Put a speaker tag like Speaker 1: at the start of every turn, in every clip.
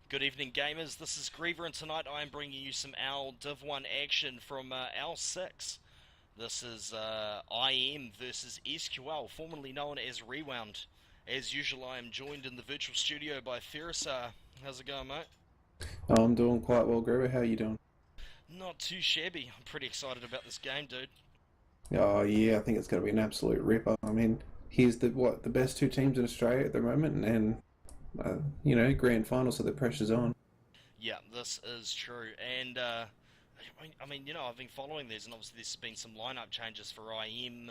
Speaker 1: Good evening, gamers. This is Greaver, and tonight I am bringing you some OWL Div 1 action from OWL6. This is IM versus SQL, formerly known as Rewound. As usual, I am joined in the virtual studio by Feresar. How's it going, mate?
Speaker 2: I'm doing quite well, Greaver. How you doing?
Speaker 1: Not too shabby. I'm pretty excited about this game, dude.
Speaker 2: Oh yeah, I think it's going to be an absolute ripper. I mean, here's the best two teams in Australia at the moment, and grand final, so the pressure's on.
Speaker 1: Yeah, this is true. And I've been following these, and obviously there's been some lineup changes for IM.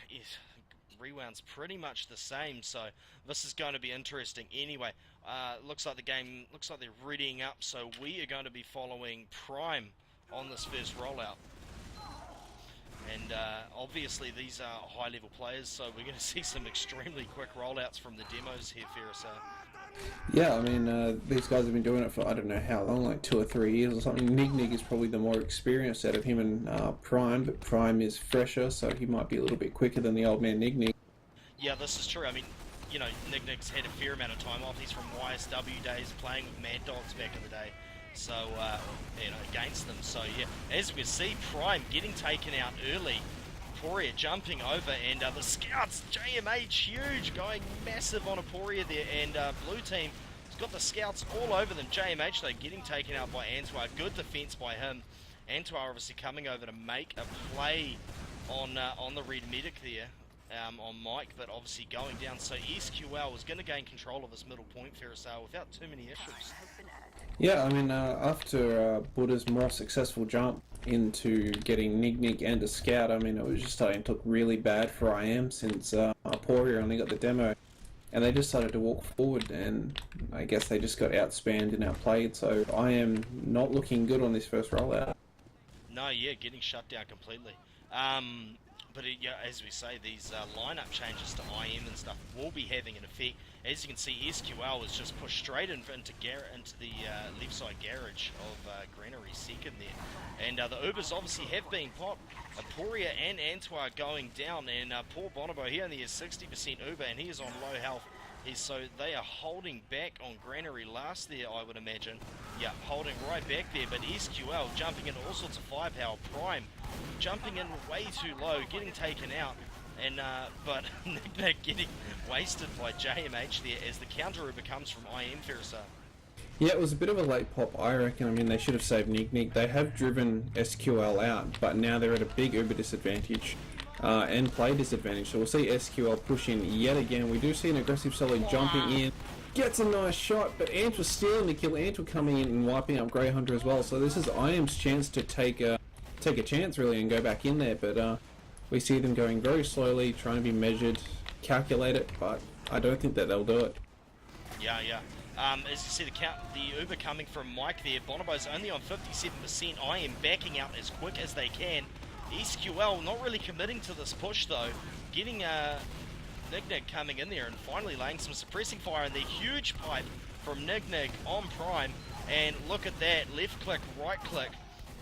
Speaker 1: Yes, Rewound's pretty much the same, so this is going to be interesting. Anyway, looks like the game looks like they're readying up, so we are going to be following Prime on this first rollout. And obviously these are high-level players, so we're going to see some extremely quick rollouts from the demos here, Feresar.
Speaker 2: Yeah, I mean, these guys have been doing it for I don't know how long, like 2 or 3 years or something. Nig is probably the more experienced out of him and Prime, but Prime is fresher, so he might be a little bit quicker than the old man Nig.
Speaker 1: Yeah, this is true. I mean, Nick's had a fair amount of time off. He's from YSW days, playing with Mad Dogs back in the day. So, against them. So, yeah, as we see, Prime getting taken out early. Poria jumping over, and the scouts, JMH, huge, going massive on Aporia there, and blue team has got the scouts all over them. JMH, though, getting taken out by Antoine. Good defense by him. Antoine obviously coming over to make a play on the red medic there. On Mike, but obviously going down. So SQL was going to gain control of this middle point, Feresar, without too many issues.
Speaker 2: Yeah, I mean, after Buddha's more successful jump into getting Nig and a scout, I mean, it was just starting to look really bad for IM since Aporia only got the demo. And they just started to walk forward, and I guess they just got outspanned and outplayed. So I am not looking good on this first rollout.
Speaker 1: No, yeah, getting shut down completely. Yeah, as we say, these lineup changes to IM and stuff will be having an effect. As you can see, SQL is just pushed straight into the left side garage of Granary second there. And the Ubers obviously have been popped. Aporia and Antoine going down, and poor Bonobo, he only has 60% Uber, and he is on low health. So they are holding back on Granary last there, I would imagine. Yeah, holding right back there, but SQL jumping into all sorts of firepower. Prime jumping in way too low, getting taken out, and but Nick getting wasted by JMH there as the counter Uber comes from IM Feresar.
Speaker 2: Yeah, it was a bit of a late pop, I reckon. I mean, they should have saved Nig. They have driven SQL out, but now they're at a big Uber disadvantage and play disadvantage. So we'll see SQL push in yet again. We do see an aggressive solid jumping in. Gets a nice shot, but Ant was stealing the kill. Ant was coming in and wiping up Grey Hunter as well. So this is IM's chance to take a chance, really, and go back in there. But we see them going very slowly, trying to be measured, calculate it, but I don't think that they'll do it.
Speaker 1: Yeah, yeah. As you see the Uber coming from Mike there, Bonobo's only on 57%. I am backing out as quick as they can. SQL not really committing to this push though, getting Nig coming in there and finally laying some suppressing fire, and the huge pipe from Nig on Prime, and look at that, left click, right click,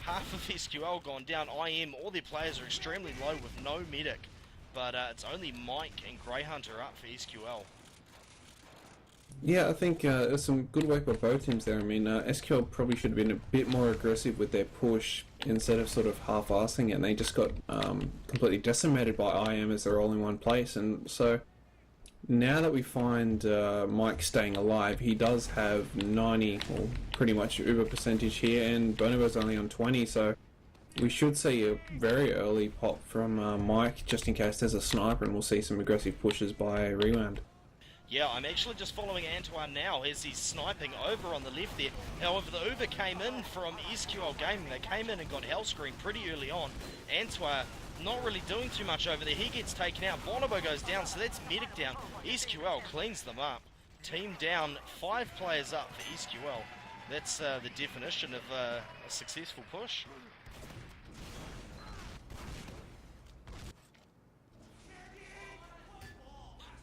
Speaker 1: half of SQL gone down. IM, all their players are extremely low with no medic, but it's only Mike and Grey Hunter up for SQL.
Speaker 2: Yeah, I think there's some good work by both teams there. I mean, SQL probably should have been a bit more aggressive with their push instead of sort of half-assing it, and they just got completely decimated by IM as they're all in one place. And so now that we find Mike staying alive, he does have 90, or pretty much Uber percentage here, and Bonobo's only on 20, so we should see a very early pop from Mike just in case there's a sniper, and we'll see some aggressive pushes by Rewound.
Speaker 1: Yeah, I'm actually just following Antoine now as he's sniping over on the left there. However, the Uber came in from SQL Gaming. They came in and got hell screened pretty early on. Antoine not really doing too much over there. He gets taken out. Bonobo goes down, so that's medic down. SQL cleans them up. Team down, 5 players up for SQL. That's the definition of a successful push.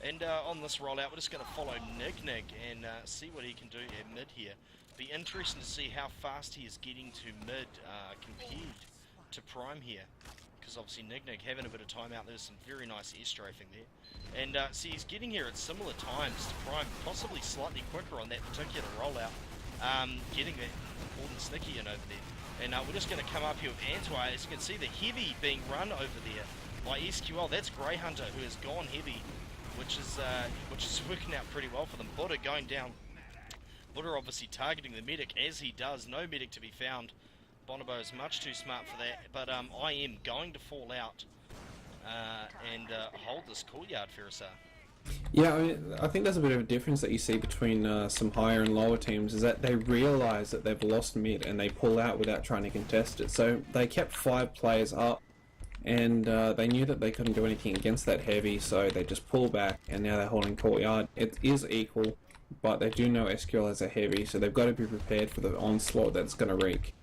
Speaker 1: And on this rollout, we're just going to follow Nig and see what he can do at mid here. Be interesting to see how fast he is getting to mid compared to Prime here. because obviously Nig having a bit of time out. There's some very nice air strafing there. And see, he's getting here at similar times to Prime, possibly slightly quicker on that particular rollout. Getting that important Snicky in over there. And we're just going to come up here with Antoine. As you can see, the heavy being run over there by SQL. That's Grey Hunter, who has gone heavy, which is working out pretty well for them. Buddha going down. Buddha obviously targeting the medic, as he does. No medic to be found. Bonobo is much too smart for that, but I am going to fall out and hold this courtyard, Feresar.
Speaker 2: Yeah, I mean, I think there's a bit of a difference that you see between some higher and lower teams, is that they realise that they've lost mid and they pull out without trying to contest it. So they kept 5 players up, and they knew that they couldn't do anything against that heavy, so they just pull back, and now they're holding courtyard. It is equal, but they do know SQL has a heavy, so they've got to be prepared for the onslaught that's going to wreak.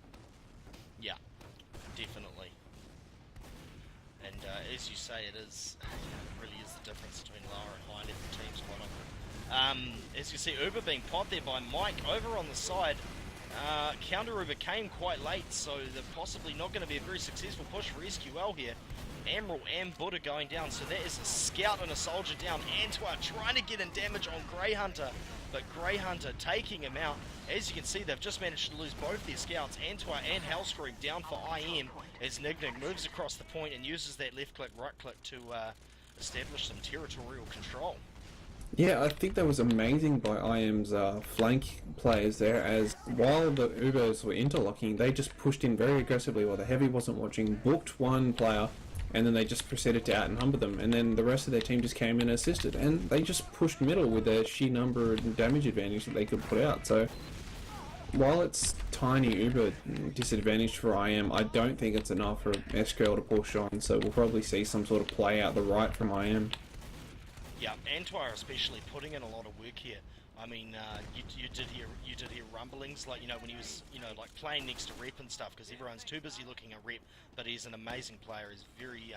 Speaker 1: Yeah, definitely. And as you say, it really is the difference between lower and high level teams quite often. As you see, Uber being popped there by Mike over on the side. Counter Uber came quite late, so they're possibly not going to be a very successful push for SQL here. Emerald and Buddha going down, so that is a scout and a soldier down. Antoine trying to get in damage on Grey Hunter, but Grey Hunter taking him out. As you can see, they've just managed to lose both their scouts, Antoine and Hellscream, down for IM, as Nig moves across the point and uses that left click, right click to establish some territorial control.
Speaker 2: Yeah, I think that was amazing by IM's flank players there, as while the Ubers were interlocking, they just pushed in very aggressively while the heavy wasn't watching, booked one player, and then they just proceeded to out-and-humber them, and then the rest of their team just came in and assisted, and they just pushed middle with their sheer number and damage advantage that they could put out. So while it's tiny Uber disadvantage for IM, I don't think it's enough for SQL to push on, so we'll probably see some sort of play out the right from IM.
Speaker 1: Yeah, Antoine especially putting in a lot of work here. I mean, you did hear rumblings, like, you know, when he was, you know, like playing next to Rep and stuff, because everyone's too busy looking at Rep, but he's an amazing player. He's very,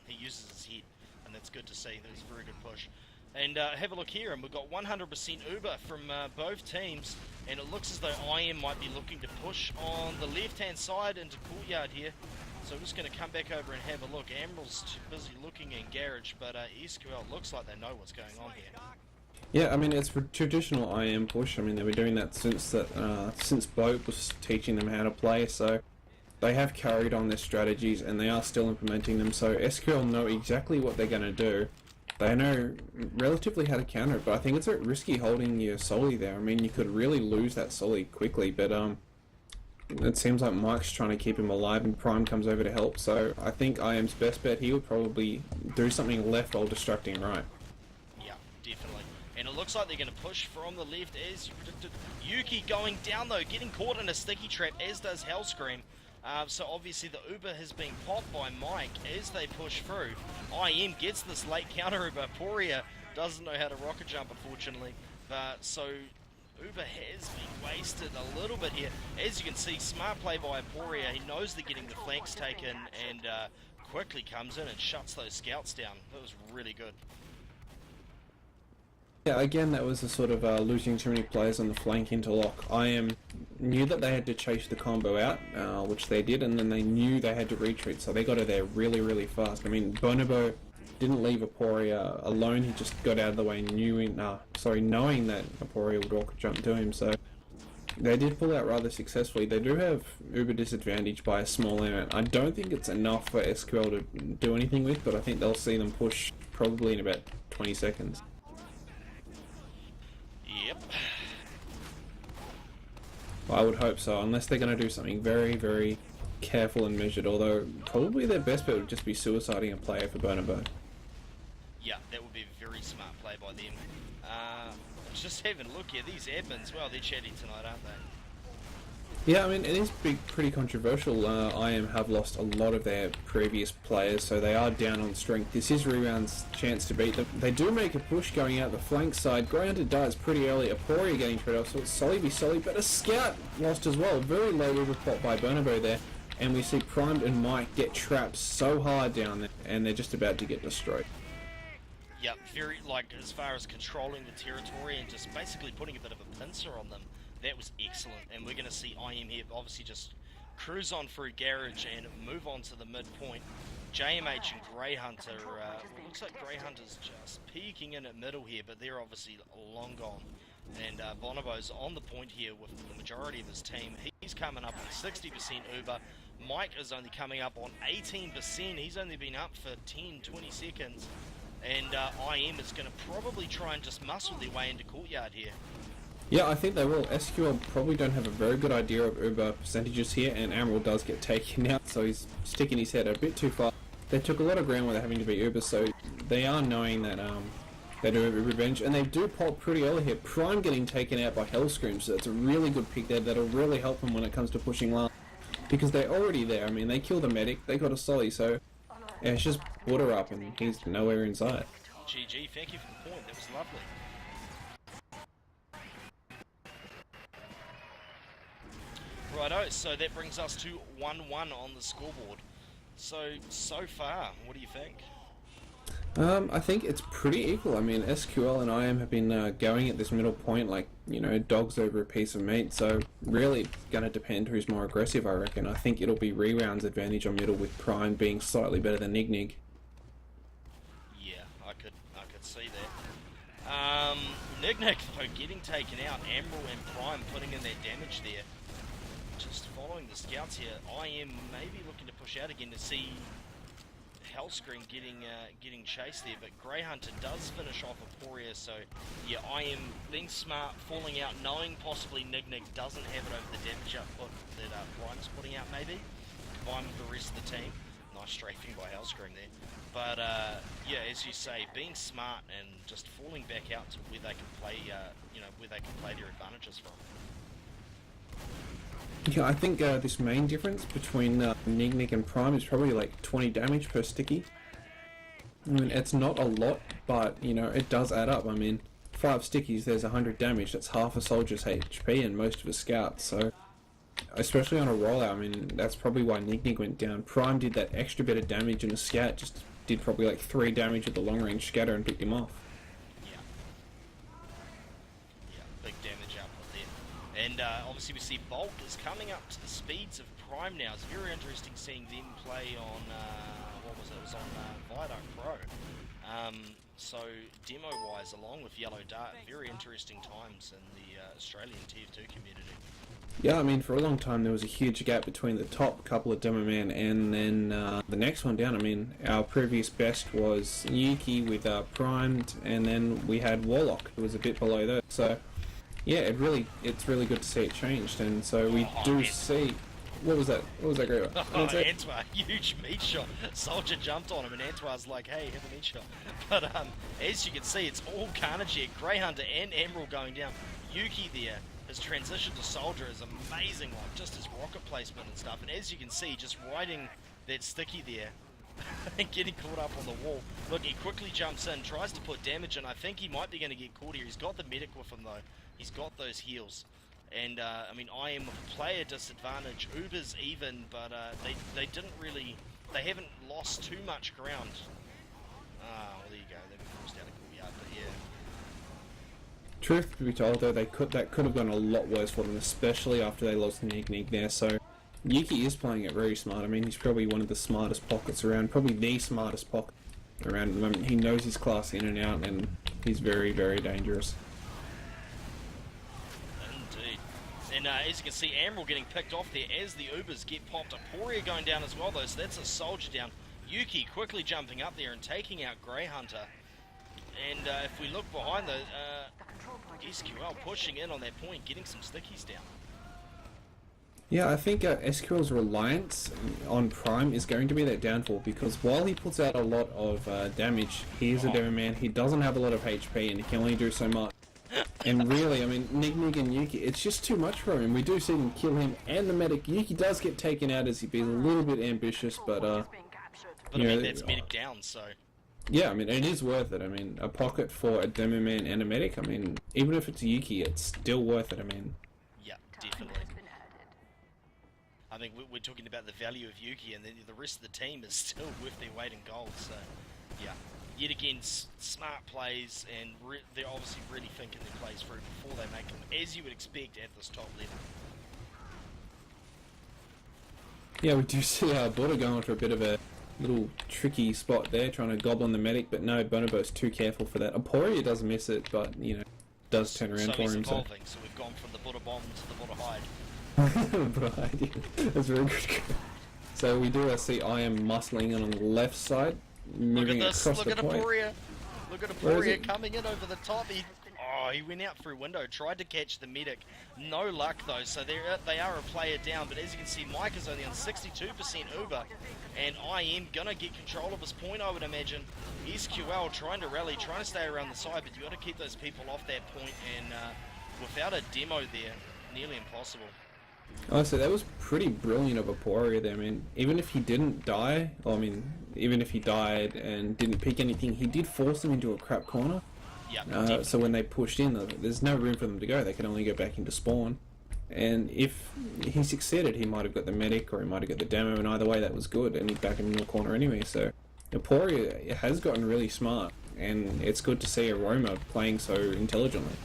Speaker 1: he uses his head, and that's good to see. That was a very good push. And have a look here, and we've got 100% Uber from both teams, and it looks as though IM might be looking to push on the left-hand side into courtyard here. So I'm just going to come back over and have a look. Emerald's too busy looking in garage, but SQL looks like they know what's going on here.
Speaker 2: Yeah, I mean, it's a traditional IM push. I mean, they've been doing that since Boat was teaching them how to play, so they have carried on their strategies and they are still implementing them. So SQL know exactly what they're going to do. They know relatively how to counter it, but I think it's a bit risky holding your Soli there. I mean, you could really lose that Soli quickly, but it seems like Mike's trying to keep him alive and Prime comes over to help, so I think IM's best bet, he would probably do something left while distracting right.
Speaker 1: Yeah, definitely. And it looks like they're going to push from the left as you predicted. Yuki going down though, getting caught in a sticky trap, as does Hellscream. So obviously the Uber has been popped by Mike as they push through. IM gets this late counter Uber. Poria doesn't know how to rocket jump, unfortunately. So Uber has been wasted a little bit here. As you can see, smart play by Poria. He knows they're getting the flanks taken and quickly comes in and shuts those scouts down. That was really good.
Speaker 2: Yeah, again, that was a sort of losing too many players on the flank interlock. IM knew that they had to chase the combo out, which they did, and then they knew they had to retreat, so they got her there really, really fast. I mean, Bonobo didn't leave Aporia alone, he just got out of the way knowing that Aporia would rocket jump to him, so they did pull out rather successfully. They do have Uber disadvantage by a small amount. I don't think it's enough for SQL to do anything with, but I think they'll see them push probably in about 20 seconds.
Speaker 1: Yep.
Speaker 2: I would hope so, unless they're going to do something very, very careful and measured, although probably their best bet would just be suiciding a player for Bonobo.
Speaker 1: Yeah, that would be a very smart play by them. Just having a look here, these admins, well, they're chatty tonight, aren't they?
Speaker 2: Yeah, I mean, it is pretty controversial. IM have lost a lot of their previous players, so they are down on strength. This is Rebound's chance to beat them. They do make a push going out the flank side. Grey Hunter dies pretty early. Aporia getting trade off, so it's Sully v Sully, but a scout lost as well. Very low River pot by Bonobo there, and we see Primed and Mike get trapped so hard down there, and they're just about to get destroyed.
Speaker 1: Yeah, very, like, as far as controlling the territory and just basically putting a bit of a pincer on them, that was excellent. And we're going to see IM here obviously just cruise on through garage and move on to the midpoint. JMH and Grey Hunter, looks like Grey Hunter's just peeking in at middle here, but they're obviously long gone. And Bonobo's on the point here with the majority of his team. He's coming up on 60% Uber. Mike is only coming up on 18%. He's only been up for 10, 20 seconds. And IM is going to probably try and just muscle their way into Courtyard here.
Speaker 2: Yeah, I think they will. SQL probably don't have a very good idea of Uber percentages here, and Emerald does get taken out, so he's sticking his head a bit too far. They took a lot of ground without having to be Uber, so they are knowing that they do have revenge, and they do pop pretty early here. Prime getting taken out by Hellscream, so it's a really good pick there. That'll really help them when it comes to pushing last, because they're already there. I mean, they killed the medic, they got a solly, so yeah, it's just water up, and he's nowhere in sight.
Speaker 1: GG, thank you for the point. That was lovely. Righto, so that brings us to 1-1 on the scoreboard. So far, what do you think?
Speaker 2: I think it's pretty equal. I mean, SQL and IM have been going at this middle point like, you know, dogs over a piece of meat, so really it's going to depend who's more aggressive, I reckon. I think it'll be Reround's advantage on middle, with Prime being slightly better than Nig.
Speaker 1: Yeah, I could see that. Nig though getting taken out, Emerald and Prime putting in their damage there. Just following the scouts here. IM maybe looking to push out again to see Hellscream getting chased there, but Grey Hunter does finish off Aporia, so yeah, IM being smart, falling out, knowing possibly Nig doesn't have it over the damage output that Prime's putting out maybe, combined with the rest of the team. Nice strafing by Hellscream there. But yeah, as you say, being smart and just falling back out to where they can play, where they can play their advantages from.
Speaker 2: Yeah, I think this main difference between Nig and Prime is probably like 20 damage per sticky. I mean, it's not a lot, but, you know, it does add up. I mean, 5 stickies, there's 100 damage. That's half a soldier's HP and most of his scouts, so... Especially on a rollout, I mean, that's probably why Nig went down. Prime did that extra bit of damage, and a scout just did probably like 3 damage with the long-range scatter and picked him off.
Speaker 1: Big damage output there. And obviously we see Bolt is coming up to the speeds of Prime now. It's very interesting seeing them play on, what was it? It was on Viaduct Pro. So demo-wise, along with Yellow Dart, very interesting times in the Australian TF2 community.
Speaker 2: Yeah, I mean, for a long time there was a huge gap between the top couple of demo man and then the next one down. I mean, our previous best was Yuki with Primed, and then we had Warlock, who was a bit below that. So, yeah, it's really good to see it changed, and so we see... What was that? What was that, Greaver?
Speaker 1: Antoine, huge meat shot. Soldier jumped on him, and Antoine's like, hey, have a meat shot. But as you can see, it's all carnage here. Grey Hunter and Emerald going down. Yuki there. His transition to Soldier is amazing, like just his rocket placement and stuff. And as you can see, just riding that sticky there and getting caught up on the wall. Look, he quickly jumps in, tries to put damage in. I think he might be going to get caught here. He's got the medic with him though. He's got those heals. And I mean, I am with a player disadvantage. Uber's even, but they didn't really, they haven't lost too much ground. Well, there you go. They've been forced out of Courtyard, but yeah.
Speaker 2: Truth to be told, though, that could have gone a lot worse for them, especially after they lost Nig there. So Yuki is playing it very smart. I mean, he's probably one of the smartest pockets around, probably the smartest pocket around at the moment. He knows his class in and out, and he's very, very dangerous.
Speaker 1: Indeed. And as you can see, Emerald getting picked off there as the Ubers get popped. Aporia going down as well, though, so that's a soldier down. Yuki quickly jumping up there and taking out Grey Hunter. And if we look behind the SQL pushing in on that point, getting some stickies down.
Speaker 2: Yeah, I think SQL's reliance on Prime is going to be that downfall, because while he puts out a lot of damage, he's a demo man, he doesn't have a lot of HP and he can only do so much. And really, I mean, Nig and Yuki, it's just too much for him. We do see them kill him and the medic. Yuki does get taken out as he being a little bit ambitious, but
Speaker 1: I mean, that's medic down, so...
Speaker 2: Yeah, I mean, it is worth it. I mean, a pocket for a demo man and a medic, I mean, even if it's a Yuki, it's still worth it, I mean.
Speaker 1: Yeah, definitely. I think we're talking about the value of Yuki, and then the rest of the team is still worth their weight in gold, so, yeah. Yet again, smart plays, and they're obviously really thinking their plays through before they make them, as you would expect at this top level. Yeah,
Speaker 2: we do see Buddha going for a bit of a little tricky spot there, trying to goblin the medic, but no, Bonobo's too careful for that. Aporia does miss it, but, you know, does turn around for
Speaker 1: he's
Speaker 2: him.
Speaker 1: evolving, so we've gone from the Buddha Bomb to the Buddha Hide.
Speaker 2: Right, yeah. That's very good. So we do see IM muscling in on the left side, moving
Speaker 1: look at this,
Speaker 2: across
Speaker 1: look
Speaker 2: the
Speaker 1: at
Speaker 2: point.
Speaker 1: Aporia. Look at Aporia coming in over the top. He went out through window, tried to catch the medic. No luck though, so they are a player down, but as you can see, Mike is only on 62% Uber, and IM gonna get control of his point, I would imagine. SQL trying to rally, trying to stay around the side, but you got to keep those people off that point, and without a demo there, nearly impossible.
Speaker 2: Honestly, that was pretty brilliant of Aporia there. I mean, even if he didn't die, even if he died and didn't pick anything, he did force them into a crap corner.
Speaker 1: Yeah.
Speaker 2: So when they pushed in, there's no room for them to go. They can only go back into spawn. And if he succeeded, he might have got the medic or he might have got the demo, and either way that was good, and he'd back him in the corner anyway. So Aporia has gotten really smart, and it's good to see Aroma playing so intelligently.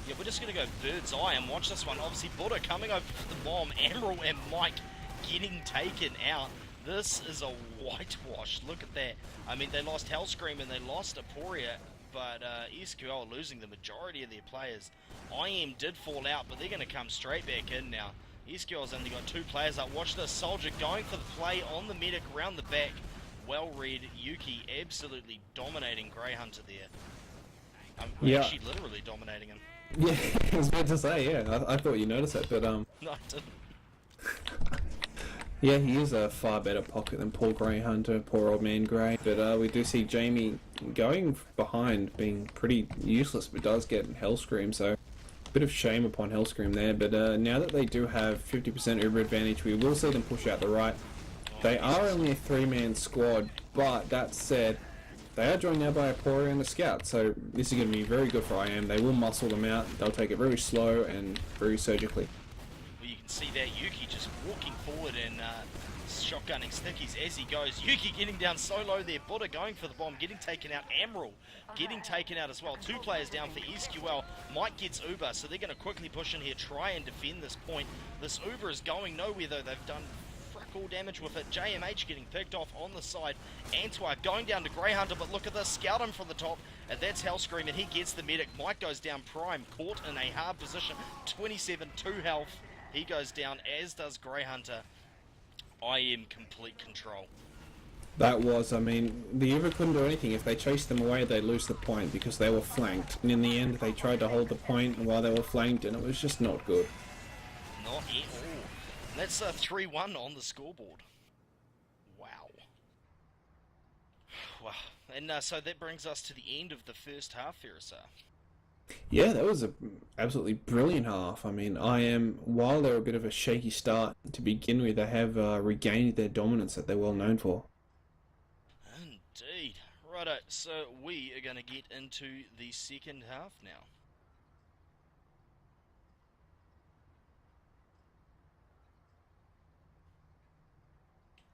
Speaker 1: Yeah, we're just going to go bird's eye and watch this one. Obviously, Buddha coming over for the bomb. Emerald and Mike getting taken out. This is a whitewash. Look at that. I mean, they lost Hellscream and they lost Aporia, but SQL losing the majority of their players. IM did fall out, but they're going to come straight back in now. SQL's only got 2 players up. Watch this. Soldier going for the play on the medic around the back. Well read. Yuki absolutely dominating Grey Hunter there. Actually literally dominating him.
Speaker 2: Yeah, I was about to say, yeah, I thought you noticed that, but
Speaker 1: No, I didn't.
Speaker 2: yeah, he is a far better pocket than poor Grey Hunter, poor old man Grey. But we do see Jamie going behind, being pretty useless, but does get Hellscream, so a bit of shame upon Hellscream there. But now that they do have 50% Uber advantage, we will see them push out the right. They are only a 3-man squad, but that said, they are joined now by Aporia and the Scout, so this is going to be very good for IM. They will muscle them out. They'll take it very slow and very surgically.
Speaker 1: Well, you can see that Yuki just walking forward and shotgunning stickies as he goes. Yuki getting down so low there. Buddha going for the bomb, getting taken out. Emerald getting taken out as well. 2 players down for SQL. Mike gets Uber, so they're going to quickly push in here, try and defend this point. This Uber is going nowhere though. They've done all damage with it. JMH getting picked off on the side. Antwar going down to Grey Hunter, but look at this. Scout him from the top, and that's Hellscream, and he gets the medic. Mike goes down prime, caught in a hard position. 27, 2 health. He goes down, as does Grey Hunter. IM complete control.
Speaker 2: That was, I mean, the Uber couldn't do anything. If they chased them away, they'd lose the point because they were flanked. And in the end, they tried to hold the point while they were flanked, and it was just not good.
Speaker 1: Not at all. That's 3-1 on the scoreboard. Wow. Wow. And so that brings us to the end of the first half, Feresar.
Speaker 2: Yeah, that was an absolutely brilliant half. I mean, while they're a bit of a shaky start to begin with, they have regained their dominance that they're well known for.
Speaker 1: Indeed. Righto, so we are going to get into the second half now.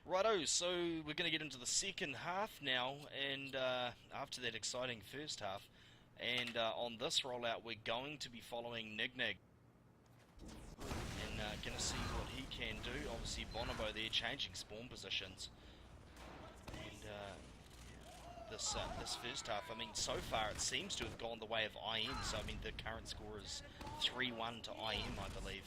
Speaker 1: Righto, so we're going to get into the second half now, and after that exciting first half, and on this rollout we're going to be following Nignig, and going to see what he can do. Obviously Bonobo there changing spawn positions, and this first half, I mean, so far it seems to have gone the way of IM, so I mean the current score is 3-1 to IM, I believe.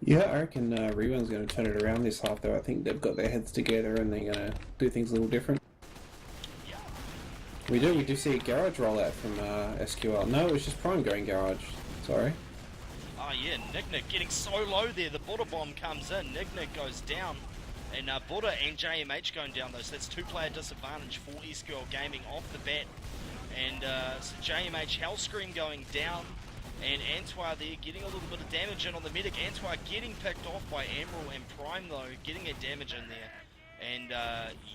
Speaker 2: Yeah, I reckon Rebound's going to turn it around this half, though. I think they've got their heads together and they're going to do things a little different.
Speaker 1: Yeah.
Speaker 2: We do see a garage rollout from SQL. No, it was just Prime going garage. Sorry.
Speaker 1: Oh yeah, Nignig getting so low there. The Buddha bomb comes in. Nignig goes down. And Buddha and JMH going down though. So that's 2-player disadvantage for SQL Gaming off the bat. And so JMH Hellscream going down. And Antwar there getting a little bit of damage in on the medic. Antwar getting picked off by Emerald and Prime though, getting a damage in there. And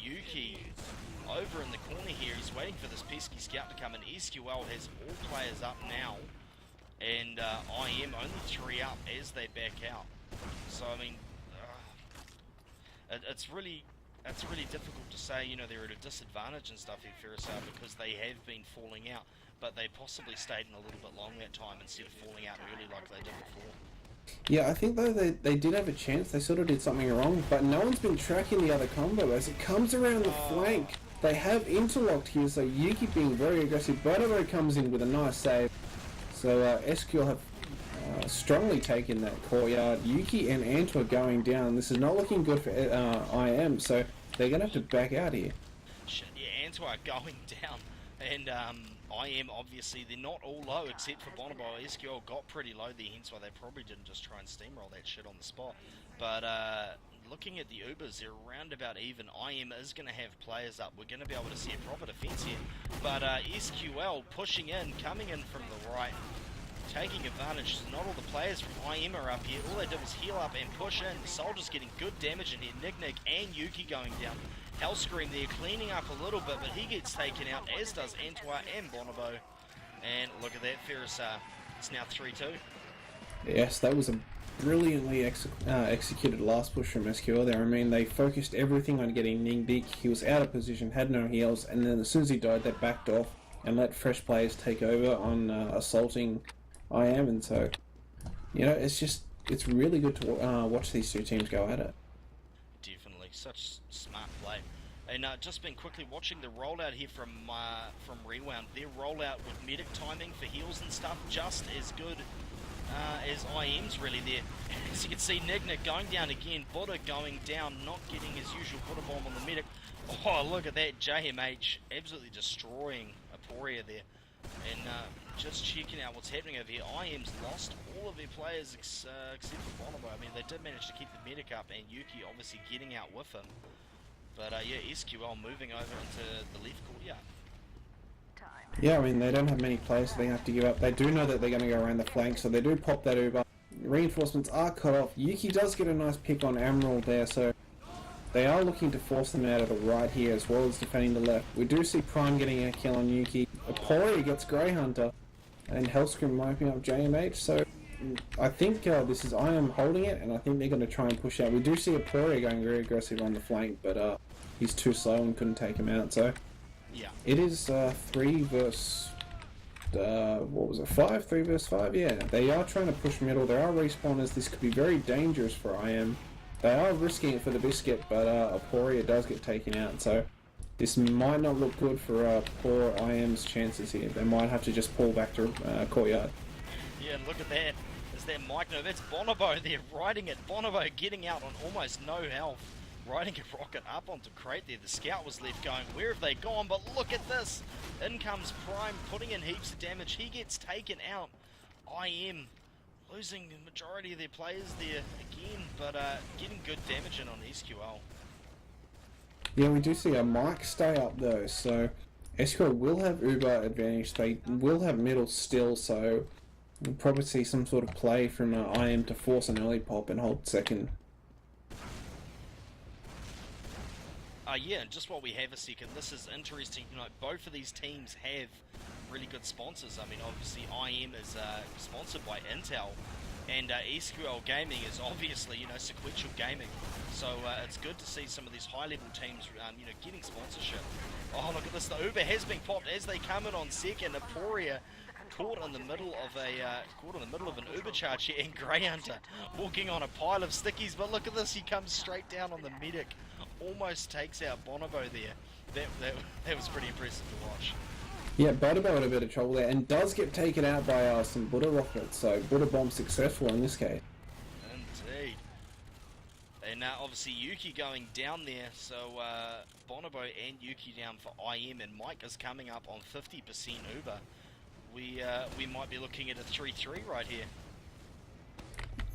Speaker 1: Yuki over in the corner here, he's waiting for this pesky scout to come in. SQL has all players up now. And IM only 3 up as they back out. So I mean, it's really difficult to say, you know, they're at a disadvantage and stuff here, Feresar, because they have been falling out. But they possibly stayed in a little bit long that time instead of falling out early like they did before.
Speaker 2: Yeah, I think though they did have a chance. They sort of did something wrong, but no one's been tracking the other combo as it comes around the flank. They have interlocked here, so Yuki being very aggressive. Bonobo comes in with a nice save. So SQL have strongly taken that courtyard. Yuki and Ant are going down. This is not looking good for IM, so they're going to have to back out here.
Speaker 1: Shit, yeah, Antwa going down. And IM, obviously, they're not all low except for Bonobo. SQL got pretty low there, hence why they probably didn't just try and steamroll that shit on the spot. But looking at the Ubers, they're around about even. IM is going to have players up. We're going to be able to see a proper defense here. But SQL pushing in, coming in from the right, taking advantage. Not all the players from IM are up here. All they did was heal up and push in. The Soldier's getting good damage in here. Nick and Yuki going down. Hellscream there, cleaning up a little bit, but he gets taken out, as does Antwa and Bonobo. And look at that, Feresar. It's now 3-2.
Speaker 2: Yes, that was a brilliantly executed last push from SQL there. I mean, they focused everything on getting Ning Big. He was out of position, had no heals, and then as soon as he died, they backed off and let fresh players take over on assaulting IM. And so, you know, it's really good to watch these two teams go at it.
Speaker 1: Definitely, such smart play. And just been quickly watching the rollout here from Rewound. Their rollout with medic timing for heals and stuff just as good as IM's really there. As you can see, Nignick going down again, Buddha going down, not getting his usual Buddha bomb on the medic. Oh, look at that, JMH absolutely destroying Aporia there. And just checking out what's happening over here, IM's lost all of their players except for Bonobo. I mean, they did manage to keep the medic up, and Yuki obviously getting out with him. But yeah, SQL moving over into the left courtyard.
Speaker 2: Yeah, I mean, they don't have many players, so they have to give up. They do know that they're going to go around the flank, so they do pop that Uber. Reinforcements are cut off. Yuki does get a nice pick on Emerald there, so they are looking to force them out of the right here as well as defending the left. We do see Prime getting a kill on Yuki. Aporia gets Grey Hunter, and Hellscream wiping up JMH, so I think this is IM holding it, and I think they're going to try and push out. We do see Aporia going very aggressive on the flank, but he's too slow and couldn't take him out, so
Speaker 1: yeah,
Speaker 2: it is 3 versus what was it, 5? 3 versus 5, yeah. They are trying to push middle. There are respawners. This could be very dangerous for IM. They are risking it for the biscuit, but Aporia does get taken out, so this might not look good for poor IM's chances here. They might have to just pull back to courtyard.
Speaker 1: Yeah, and look at that. Is that Mike? No, that's Bonobo there, riding it. Bonobo getting out on almost no health. Riding a rocket up onto Crate there. The scout was left going, where have they gone? But look at this. In comes Prime, putting in heaps of damage. He gets taken out. IM losing the majority of their players there again, but getting good damage in on SQL.
Speaker 2: Yeah, we do see a Mike stay up though, so SQL will have Uber advantage. They will have middle still, so we'll probably see some sort of play from IM to force an early pop and hold second.
Speaker 1: Yeah, and just while we have a second, this is interesting. You know, both of these teams have really good sponsors. I mean, obviously IM is sponsored by Intel, and SQL Gaming is obviously, you know, Sequential Gaming. So it's good to see some of these high-level teams, you know, getting sponsorship. Oh, look at this! The Uber has been popped as they come in on second. Aporia caught in the middle of an Uber charge here, and Grey Hunter walking on a pile of stickies. But look at this! He comes straight down on the medic, almost takes out Bonobo there. That was pretty impressive to watch.
Speaker 2: Yeah, Bonobo had a bit of trouble there, and does get taken out by some Buddha rockets. So Buddha bomb successful in this case.
Speaker 1: Indeed. And obviously Yuki going down there, so Bonobo and Yuki down for IM, and Mike is coming up on 50% Uber. We might be looking at a 3-3 right here.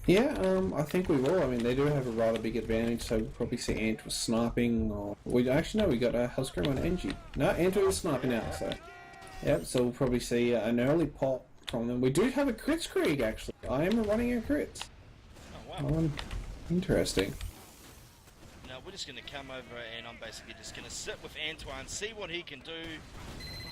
Speaker 2: Yeah, I think we will. I mean, they do have a rather big advantage, so we'll probably see Ant was sniping, or... We actually, no, we got a Hellscream on NG. No, Ant was sniping out, so... Yep, so we'll probably see an early pop from them. We do have a crits Krieg, actually. I am running a crits.
Speaker 1: Oh, wow.
Speaker 2: Interesting.
Speaker 1: Now, we're just going to come over, and I'm basically just going to sit with Antoine, see what he can do.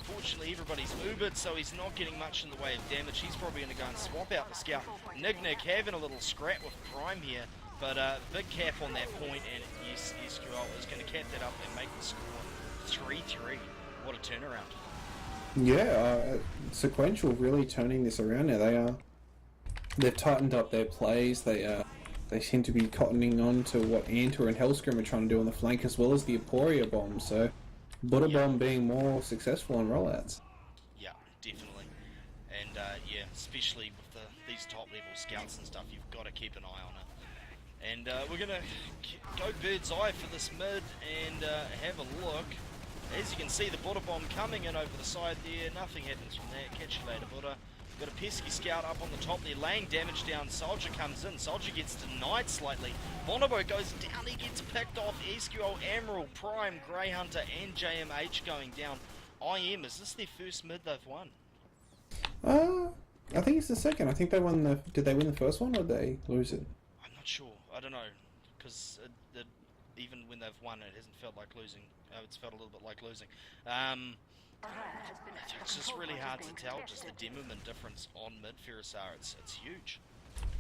Speaker 1: Unfortunately, everybody's Ubered, so he's not getting much in the way of damage. He's probably going to go and swap out the scout. Nick having a little scrap with Prime here, but big cap on that point, and yes, SQL is going to cap that up and make the score 3-3. What a turnaround.
Speaker 2: Yeah, Sequential really turning this around now. They are they've tightened up their plays. They seem to be cottoning on to what Antor and Hellscream are trying to do on the flank, as well as the Aporia bomb. So, Butter Bomb being more successful on rollouts.
Speaker 1: Yeah, definitely. And yeah, especially with these top level scouts and stuff, you've got to keep an eye on it. And we're gonna go bird's eye for this mid and have a look. As you can see, the Butter Bomb coming in over the side there. Nothing happens from that. Catch you later, Butter. Got a pesky scout up on the top there, laying damage down. Soldier comes in. Soldier gets denied slightly. Bonobo goes down. He gets picked off. SQL, Emerald, Prime, Grey Hunter, and JMH going down. IM, is this their first mid they've won?
Speaker 2: I think it's the second. I think they won the. Did they win the first one or did they lose it?
Speaker 1: I'm not sure. I don't know, because even when they've won, it hasn't felt like losing. It's felt a little bit like losing. It's just really hard to tell. Just the Demerman difference on mid Feresar. It's huge.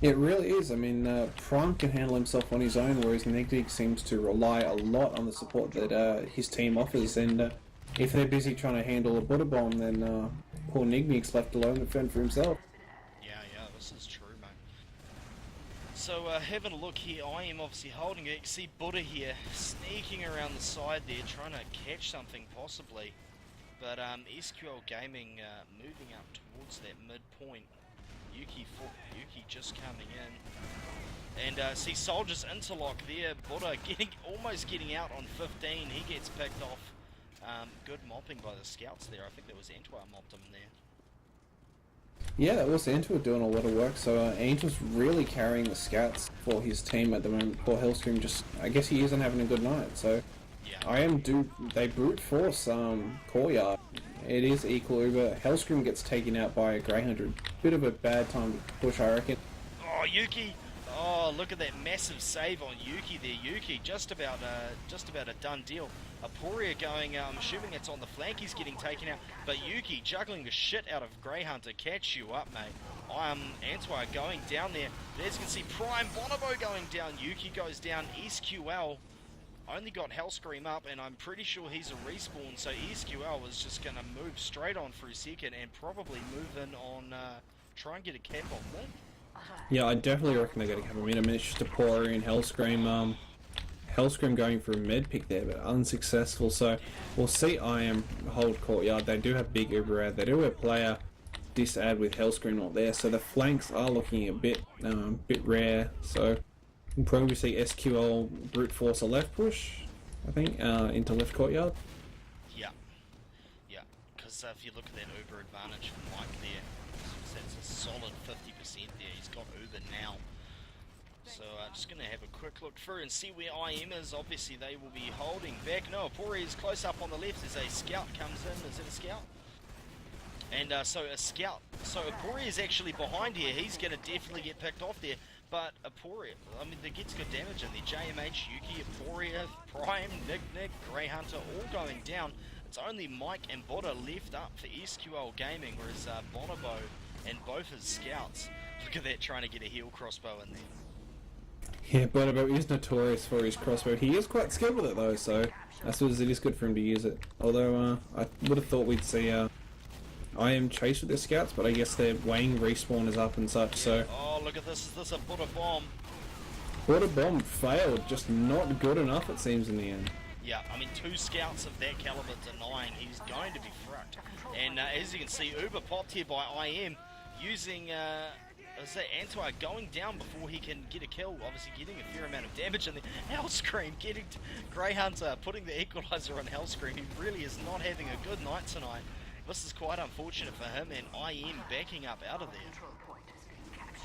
Speaker 2: It really is. I mean, Prime can handle himself on his own, whereas Negdig seems to rely a lot on the support that his team offers. And if they're busy trying to handle a Butter Bomb, then poor Nignik's left alone to fend for himself.
Speaker 1: Yeah, this is true, mate. So having a look here, I am obviously holding it. You can see Butter here sneaking around the side there, trying to catch something possibly. But SQL Gaming moving up towards that midpoint. Yuki just coming in. And see Soldier's interlock there. Buddha almost getting out on 15. He gets picked off. Good mopping by the scouts there. I think that was Antwerp mopped him there.
Speaker 2: Yeah, that was Antwerp doing a lot of work. So Antwerp's really carrying the scouts for his team at the moment. Poor Hellscream just, I guess he isn't having a good night. So yeah. They brute force Courtyard. It is equal Uber. Hellscream gets taken out by a Grey Hunter. Bit of a bad time to push, I reckon.
Speaker 1: Oh, Yuki! Oh, look at that massive save on Yuki there. Yuki, just about a done deal. Aporia going, I'm assuming it's on the flank, he's getting taken out. But Yuki juggling the shit out of Grey Hunter. Catch you up, mate. Antwerp going down there. As you can see, Prime Bonobo going down. Yuki goes down. SQL only got Hellscream up, and I'm pretty sure he's a respawn, so SQL is just going to move straight on through second and probably move in on, try and get a cap on mid.
Speaker 2: Yeah, I definitely reckon they're going to cap him in. I mean, it's just a Aporia and Hellscream. Hellscream going for a med pick there, but unsuccessful, so we'll see IM hold Courtyard. They do have big Uber ad. They do have player dis-ad with Hellscream not there, so the flanks are looking a bit rare, so we'll probably see SQL brute force a left push, I think, into left Courtyard.
Speaker 1: Yeah, because if you look at that Uber advantage from Mike there, that's a solid 50% there. He's got Uber now. So just going to have a quick look through and see where IM is. Obviously they will be holding back. No, Aporia is close up on the left as a scout comes in. Is it a scout? And so a scout. So Aporia is actually behind here. He's going to definitely get picked off there. But Aporia, I mean, they gets good damage in there. JMH, Yuki, Aporia, Prime, Nick, Grey Hunter, all going down. It's only Mike and Buddha left up for SQL Gaming, whereas Bonobo and both his scouts. Look at that, trying to get a heal crossbow in there.
Speaker 2: Yeah, Bonobo is notorious for his crossbow. He is quite skilled with it though, so I suppose it is good for him to use it. Although I would have thought we'd see IM chase with their scouts, but I guess their Wayne respawn is up and such, so...
Speaker 1: Oh, look at this. Is this a Butter Bomb?
Speaker 2: Butter Bomb failed, just not good enough it seems in the end.
Speaker 1: Yeah, I mean, 2 scouts of that caliber denying, he's going to be fracked. And as you can see, Uber popped here by IM, using... is that Antwerp going down before he can get a kill, obviously getting a fair amount of damage in there. Hellscream getting Grey Hunter, putting the equalizer on Hellscream. He really is not having a good night tonight. This is quite unfortunate for him, and IM backing up out of there.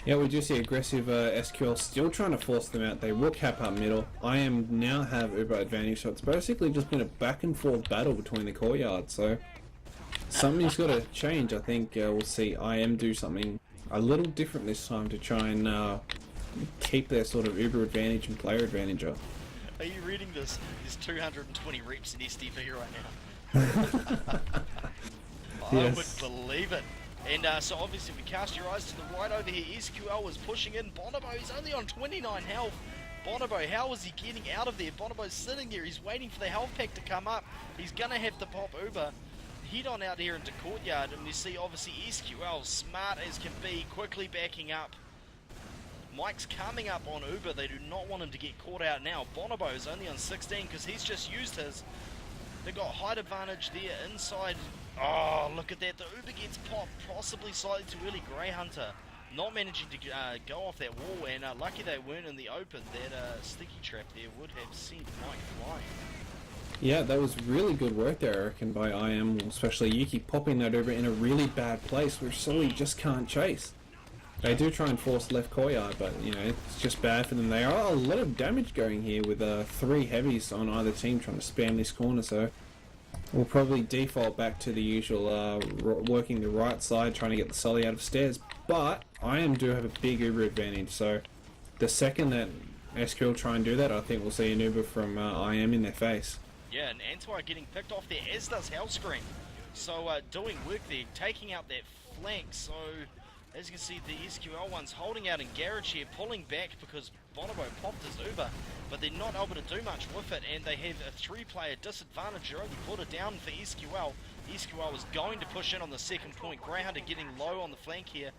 Speaker 2: Yeah, we do see aggressive SQL still trying to force them out. They will cap up middle. IM now have Uber advantage, so it's basically just been a back and forth battle between the Courtyard, so something's got to change. I think we'll see IM do something a little different this time to try and keep their sort of Uber advantage and player advantage up.
Speaker 1: Are you reading this? There's 220 reps in SDP right now. I would believe it. And so obviously if we cast your eyes to the right over here, SQL is pushing in. Bonobo, he's only on 29 health. Bonobo, how is he getting out of there? Bonobo's sitting there, he's waiting for the health pack to come up. He's going to have to pop Uber. Head on out here into Courtyard, and we see obviously SQL, smart as can be, quickly backing up. Mike's coming up on Uber. They do not want him to get caught out now. Bonobo's only on 16 because he's just used his. They got height advantage there inside. Oh, look at that. The Uber gets popped, possibly slightly too early. Grey Hunter not managing to go off that wall, and lucky they weren't in the open. That sticky trap there would have sent Mike flying.
Speaker 2: Yeah, that was really good work there, I reckon, by IM, especially Yuki popping that over in a really bad place, which Sully just can't chase. They do try and force left courtyard, but, you know, it's just bad for them. They are a lot of damage going here with 3 heavies on either team trying to spam this corner, so we'll probably default back to the usual working the right side, trying to get the Sully out of stairs. But IM do have a big Uber advantage, so the second that SQL try and do that, I think we'll see an Uber from IM in their face.
Speaker 1: Yeah, and Antwi getting picked off there, as does Hellscream. So doing work there, taking out that flank. So as you can see, the SQL one's holding out in Garage here, pulling back because Bonobo popped his Uber, but they're not able to do much with it, and they have a 3-player disadvantage. They're only put it down for SQL. SQL is going to push in on the second point. Greyhunter getting low on the flank here.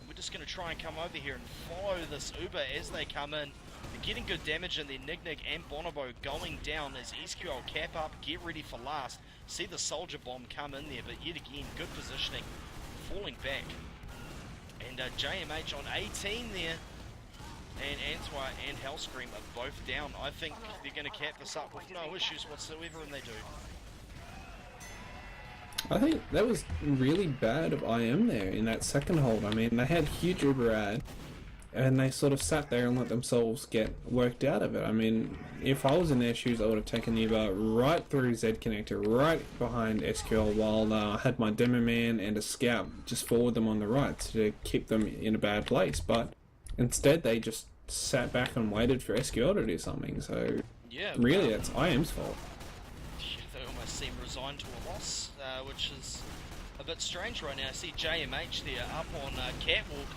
Speaker 1: We're just going to try and come over here and follow this Uber as they come in. They're getting good damage in there. Nig and Bonobo going down as SQL cap up, get ready for last. See the soldier bomb come in there, but yet again, good positioning, falling back. And JMH on 18 there. And Antwi and Hellscream are both down. I think they're going to cap this up with no issues whatsoever, and they do.
Speaker 2: I think that was really bad of IM there in that second hold. I mean, they had huge Uber ad, and they sort of sat there and let themselves get worked out of it. I mean, if I was in their shoes, I would have taken the Uber right through Z connector, right behind SQL, while I had my demo man and a scout just forward them on the right to keep them in a bad place. But instead, they just sat back and waited for SQL to do something. So
Speaker 1: yeah,
Speaker 2: really, it's IM's fault.
Speaker 1: They almost seem resigned to a loss, which is a bit strange right now. I see JMH there up on Catwalk,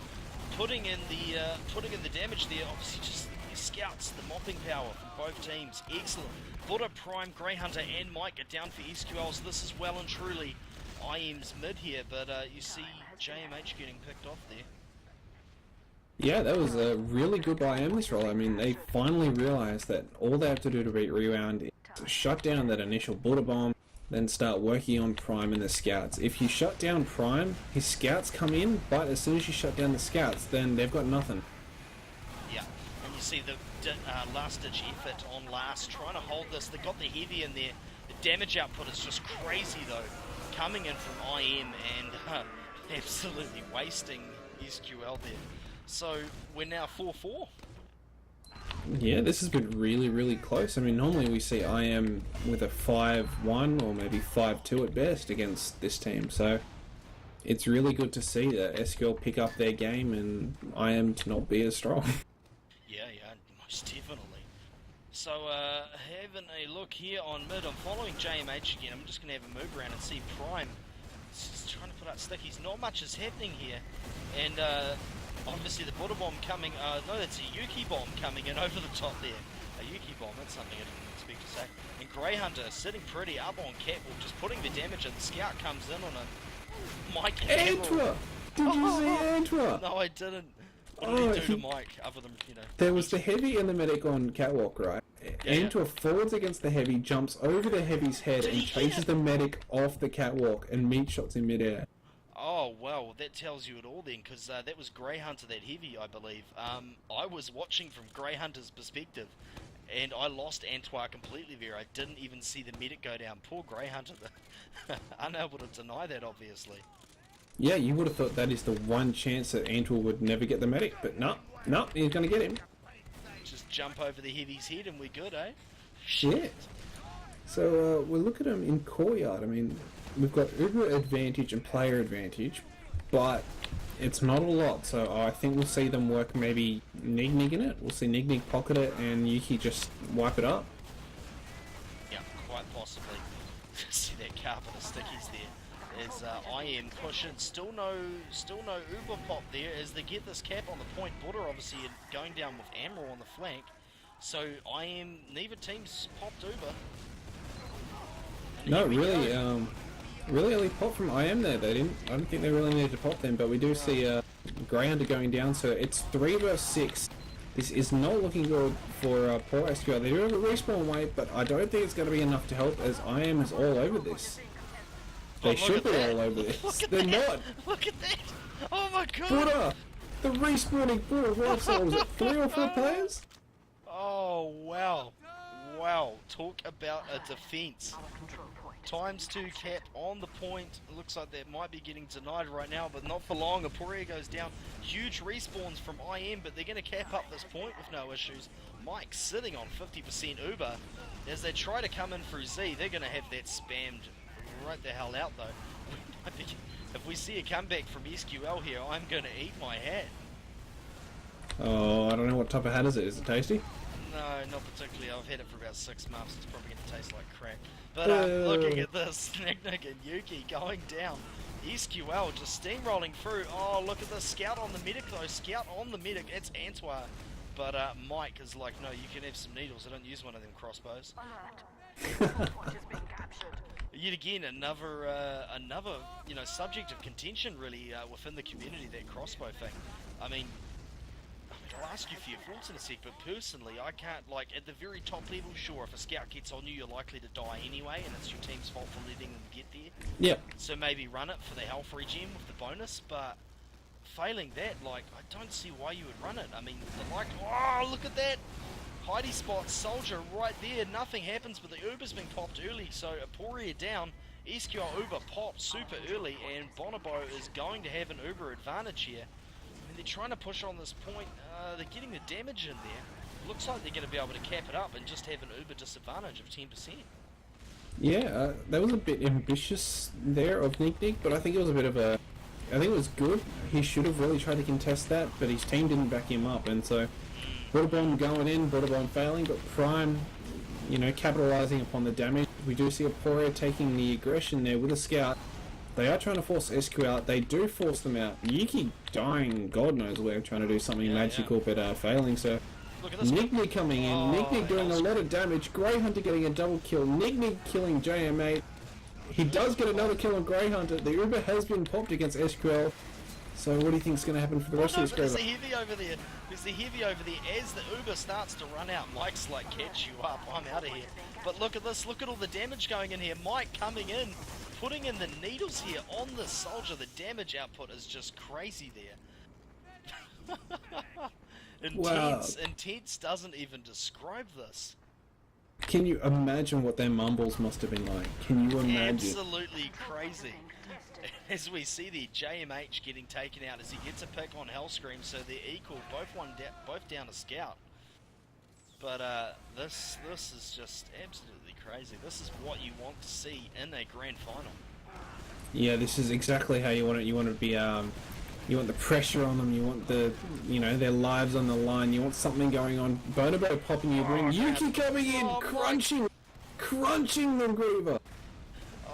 Speaker 1: putting in the damage there. Obviously, just the scouts, the mopping power from both teams, excellent. Buddha, Prime, Grey Hunter, and Mike are down for SQL, so this is well and truly IM's mid here. But you see JMH getting picked off there.
Speaker 2: Yeah, that was a really good by IM this roll. I mean, they finally realised that all they have to do to beat Rewound is to shut down that initial Buddha bomb, then start working on Prime and the scouts. If you shut down Prime, his scouts come in, but as soon as you shut down the scouts, then they've got nothing.
Speaker 1: Yeah, and you see the last-ditch effort on last, trying to hold this. They got the heavy in there. The damage output is just crazy, though, coming in from IM and absolutely wasting SQL there. So we're now 4-4.
Speaker 2: Yeah, this has been really, really close. I mean, normally we see IM with a 5-1 or maybe 5-2 at best against this team. So it's really good to see that SQL pick up their game and IM to not be as strong.
Speaker 1: Yeah, most definitely. So having a look here on mid, I'm following JMH again. I'm just going to have a move around and see Prime. Just trying to put out stickies. Not much is happening here. And obviously the Buddha bomb coming, no, that's a Yuki bomb coming in over the top there. A Yuki bomb, that's something I didn't expect to say. And Grey Hunter sitting pretty up on Catwalk, just putting the damage, and the scout comes in on a Mike
Speaker 2: Antwa! Did you see Antwa?
Speaker 1: No, I didn't. What did he do to Mike, other than, you know...
Speaker 2: There was the heavy and the medic on Catwalk, right? Antwa forwards against the heavy, jumps over the heavy's head, and chases the medic off the catwalk and meat shots in midair.
Speaker 1: Oh, well, that tells you it all then, because that was Grey Hunter, that heavy, I believe. I was watching from Grey Hunter's perspective, and I lost Antwi completely there. I didn't even see the medic go down. Poor Grey Hunter, unable to deny that, obviously.
Speaker 2: Yeah, you would have thought that is the one chance that Antwi would never get the medic, but no, he's going to get him.
Speaker 1: Just jump over the heavy's head and we're good, eh?
Speaker 2: Shit. So we'll look at him in courtyard. I mean, we've got Uber advantage and player advantage, but it's not a lot, so I think we'll see them work maybe Nig in it. We'll see Nig pocket it and Yuki just wipe it up.
Speaker 1: Yeah, quite possibly. See that carpet of stickies there. As IM pushing, still no Uber pop there as they get this cap on the point. Buddha obviously going down with Amro on the flank. So neither team's popped Uber. And
Speaker 2: no, really, Really early pop from IM there. They didn't. I don't think they really needed to pop them, but we do see Greyhunter going down. So it's 3 versus 6. This is not looking good for poor SQL. They do have a respawn wave, but I don't think it's going to be enough to help as IM is all over this. They should be all over this. They're not.
Speaker 1: Look at that! Oh my god!
Speaker 2: Buddha! The respawning Buddha life cycle. Was it 3 or 4 players?
Speaker 1: Oh wow. Wow. Talk about a defense. ×2 cap on the point. It looks like that might be getting denied right now, but not for long. Aporia goes down. Huge respawns from IM, but they're going to cap up this point with no issues. Mike sitting on 50% Uber. As they try to come in through Z, they're going to have that spammed right the hell out though. If we see a comeback from SQL here, I'm going to eat my hat.
Speaker 2: Oh, I don't know what type of hat is it. Is it tasty?
Speaker 1: No, not particularly. I've had it for about 6 months. It's probably going to taste like crap. But looking at this, Nick and Yuki going down. SQL just steamrolling through. Oh, look at this. Scout on the medic though. Scout on the medic. It's Antoine. But Mike is like, no, you can have some needles. I don't use one of them crossbows. Yet again, another subject of contention really within the community, that crossbow thing. I mean, I'll ask you for your thoughts in a sec, but personally, I can't, like, at the very top level, sure, if a scout gets on you, you're likely to die anyway, and it's your team's fault for letting them get there.
Speaker 2: Yep.
Speaker 1: So maybe run it for the health regen with the bonus, but failing that, like, I don't see why you would run it. I mean, oh, look at that! Heidi spot, soldier right there, nothing happens, but the Uber's been popped early, so Aporia down, SQL Uber popped super early, and Bonobo is going to have an Uber advantage here. They're trying to push on this point. They're getting the damage in there. Looks like they're going to be able to cap it up and just have an Uber disadvantage of 10%.
Speaker 2: Yeah, that was a bit ambitious there of Nick, but I think it was a bit of a... I think it was good. He should have really tried to contest that, but his team didn't back him up, and so... Borderbomb going in, Borderbomb failing, but Prime, you know, capitalising upon the damage. We do see Aporia taking the aggression there with a scout. They are trying to force SQ out. They do force them out. Yuki dying, God knows where, trying to do something magical, but failing. So Nick coming in. Nick doing a lot of damage. Greyhunter getting a double kill. Nick killing JM8. He does get another kill on Greyhunter. The Uber has been popped against SQL. So what do you think is going to happen for the rest of this
Speaker 1: There's a heavy over there. There's the heavy over there. As the Uber starts to run out, Mike's like, catch you up. I'm out of here. But look at this. Look at all the damage going in here. Mike coming in. Putting in the needles here on the soldier. The damage output is just crazy there. Intense doesn't even describe this.
Speaker 2: Can you imagine what their mumbles must have been like? Can you imagine?
Speaker 1: Absolutely crazy. As we see the JMH getting taken out as he gets a pick on Hellscream, so they're equal, both down a scout. But this is just absolutely crazy. This is what you want to see in a grand final.
Speaker 2: Yeah, this is exactly how you want it. You want to be, you want the pressure on them. You want the, you know, their lives on the line. You want something going on. Bonobo popping your ring. Yuki coming in, crunching them, Greaver.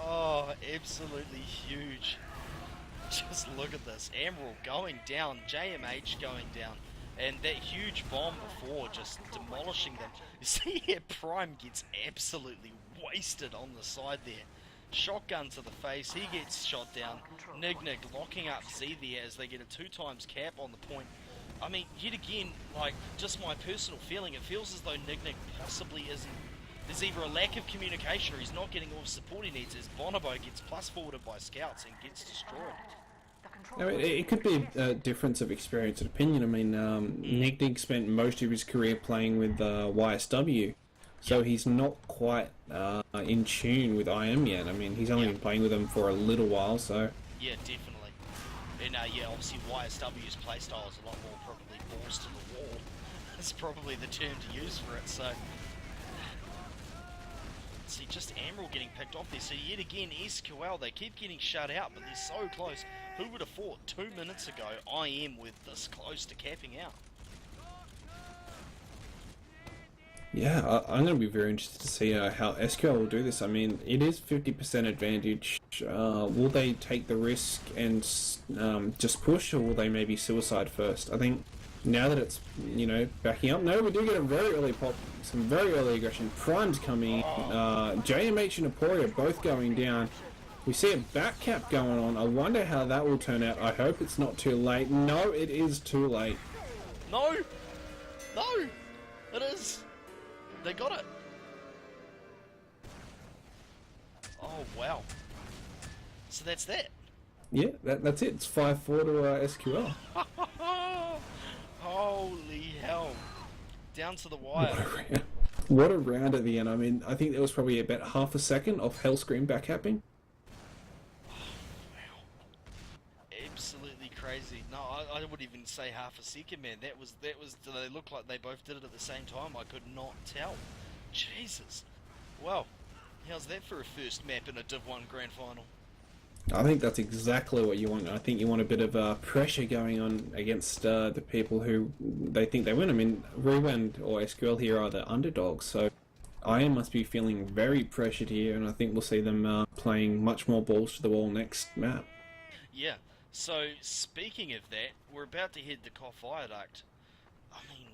Speaker 1: Oh, absolutely huge. Just look at this. Emerald going down, JMH going down, and that huge bomb before just demolishing them. You see here, Prime gets absolutely wasted on the side there. Shotgun to the face, he gets shot down. Nig locking up Z there as they get a 2x cap on the point. I mean, yet again, like, just my personal feeling, it feels as though Nig possibly isn't. There's either a lack of communication or he's not getting all the support he needs as Bonobo gets plus forwarded by scouts and gets destroyed.
Speaker 2: I mean, it could be a difference of experience and opinion. I mean, Nig spent most of his career playing with YSW, so he's not quite in tune with IM yet. I mean, he's only been playing with them for a little while, so... Yeah,
Speaker 1: definitely. And yeah, obviously YSW's playstyle is a lot more probably balls to the wall. That's probably the term to use for it, so... See, just Emerald getting picked off there. So yet again, SQL, they keep getting shut out, but they're so close. Who would have thought 2 minutes ago, IM were this close to capping out?
Speaker 2: Yeah, I'm going to be very interested to see how SQL will do this. I mean, it is 50% advantage. Will they take the risk and just push, or will they maybe suicide first? I think now that it's, you know, backing up. No, we do get a very early pop, some very early aggression. Prime's coming. JMH and Aporia both going down. We see a back cap going on. I wonder how that will turn out. I hope it's not too late. No, it is too late.
Speaker 1: No! No! It is! They got it! Oh, wow. So that's that.
Speaker 2: Yeah, that's it. It's 5-4 to SQL.
Speaker 1: Holy hell. Down to the wire.
Speaker 2: What a round at the end. I mean, I think there was probably about half a second of Hellscream backcapping.
Speaker 1: Absolutely crazy. No, I wouldn't even say half a second, man. That was. They looked like they both did it at the same time. I could not tell. Jesus. Well, how's that for a first map in a Div 1 Grand Final?
Speaker 2: I think that's exactly what you want. I think you want a bit of pressure going on against the people who they think they win. I mean, Rewind or SQL here are the underdogs, so IM must be feeling very pressured here, and I think we'll see them playing much more balls to the wall next map.
Speaker 1: Yeah. So, speaking of that, we're about to head to Cough Viaduct. I mean,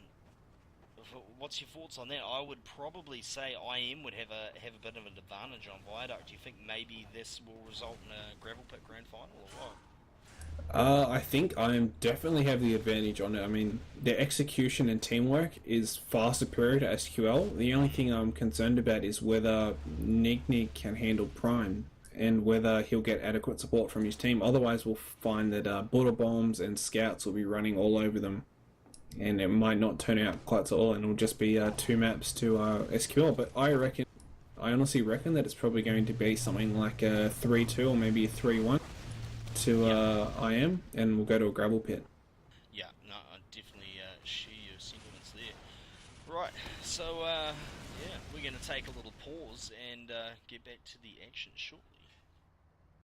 Speaker 1: what's your thoughts on that? I would probably say IM would have a bit of an advantage on Viaduct. Do you think maybe this will result in a gravel pit grand final or what?
Speaker 2: I think IM definitely have the advantage on it. I mean, their execution and teamwork is far superior to SQL. The only thing I'm concerned about is whether Nig can handle Prime and whether he'll get adequate support from his team. Otherwise, we'll find that border bombs and scouts will be running all over them, and it might not turn out quite so well, and it'll just be 2 maps to SQL. But I honestly reckon that it's probably going to be something like a 3-2 or maybe a 3-1 to IM, and we'll go to a gravel pit.
Speaker 1: Yeah, no, I definitely share your sentiments there. Right, so yeah, we're going to take a little pause and get back to the action shortly.